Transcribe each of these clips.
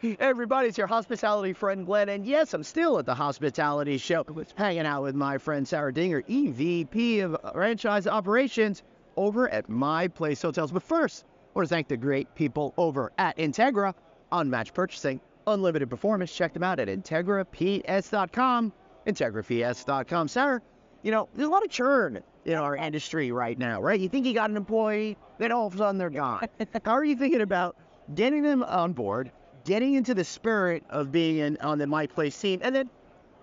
Hey everybody, it's your hospitality friend Glenn, and yes, I'm still at the hospitality show, hanging out with my friend Sarah Dinger, EVP of Franchise Operations over at My Place Hotels. But first, I want to thank the great people over at Integra, Unmatched Purchasing, Unlimited Performance. Check them out at IntegraPS.com, IntegraPS.com. Sarah, there's a lot of churn in our industry right now, right? You think you got an employee, then all of a sudden they're gone. How are you thinking about getting them on board, getting into the spirit of being on the My Place team, and then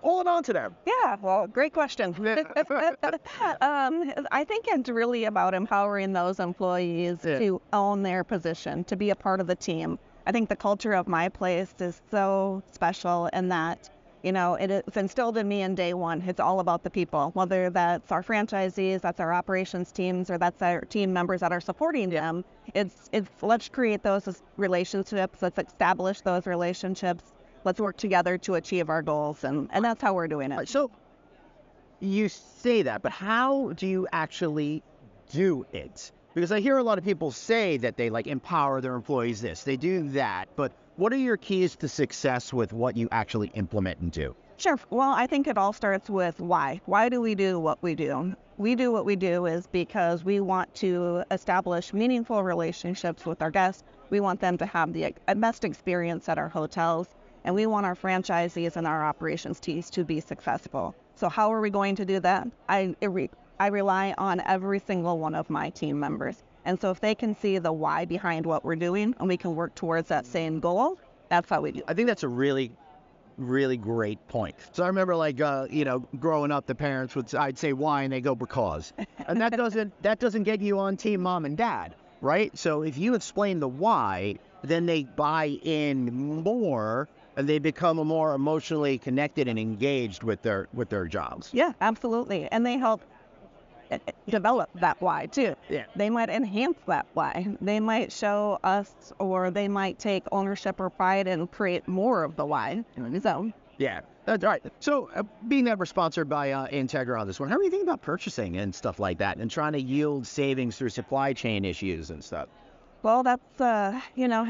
holding on to them? Yeah, well, great question. I think it's really about empowering those employees to own their position, to be a part of the team. I think the culture of My Place is so special in that, it's instilled in me in day one. It's all about the people, whether that's our franchisees, that's our operations teams, or that's our team members that are supporting them. It's let's create those relationships. Let's establish those relationships. Let's work together to achieve our goals, and that's how we're doing it. So you say that, but how do you actually do it? Because I hear a lot of people say that they empower their employees this, they do that, but what are your keys to success with what you actually implement and do? Sure. Well, I think it all starts with why. Why do we do what we do? We do what we do is because we want to establish meaningful relationships with our guests. We want them to have the best experience at our hotels, and we want our franchisees and our operations teams to be successful. So how are we going to do that? I rely on every single one of my team members. And so if they can see the why behind what we're doing and we can work towards that same goal, that's how we do it. I think that's a really great point. So I remember growing up, the parents I'd say why, and they go because. And that doesn't get you on team mom and dad, right? So if you explain the why, then they buy in more and they become more emotionally connected and engaged with their jobs. Yeah, absolutely. And they help develop that why too. Yeah. They might enhance that why. They might show us, or they might take ownership or pride and create more of the why. So yeah, that's right. So being that we're sponsored by Integra on this one, how are you thinking about purchasing and stuff like that and trying to yield savings through supply chain issues and stuff? Well, that's, I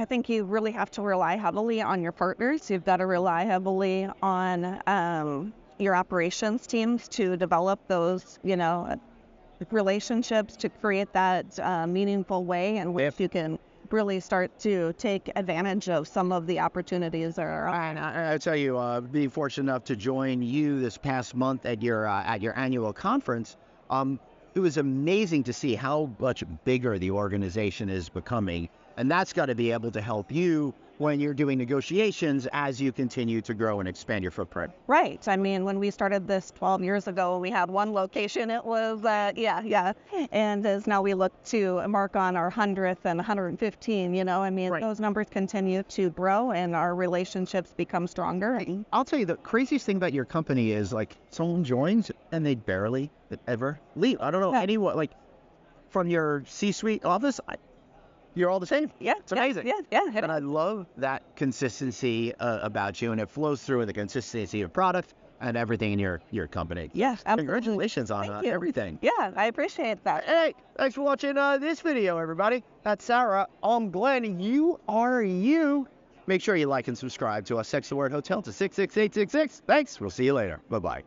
think you really have to rely heavily on your partners. You've got to rely heavily on your operations teams to develop those, relationships, to create that meaningful way in which you can really start to take advantage of some of the opportunities that are. And I tell you, being fortunate enough to join you this past month at your annual conference, it was amazing to see how much bigger the organization is becoming. And that's got to be able to help you when you're doing negotiations as you continue to grow and expand your footprint. Right. I mean, when we started this 12 years ago, we had one location. It was, And as now we look to embark on our 100th and 115, Right. Those numbers continue to grow and our relationships become stronger. I'll tell you, the craziest thing about your company is someone joins and they barely ever leave. I don't know anyone, from your C-suite office, you're all the same. Yeah. It's amazing. Yeah. And I love that consistency about you, and it flows through in the consistency of product and everything in your company. Yes, absolutely. Congratulations on everything. Yeah, I appreciate that. Hey, thanks for watching this video, everybody. That's Sarah. I'm Glenn. You are you. Make sure you like and subscribe to us. Text the word hotel to 66866. Thanks. We'll see you later. Bye-bye.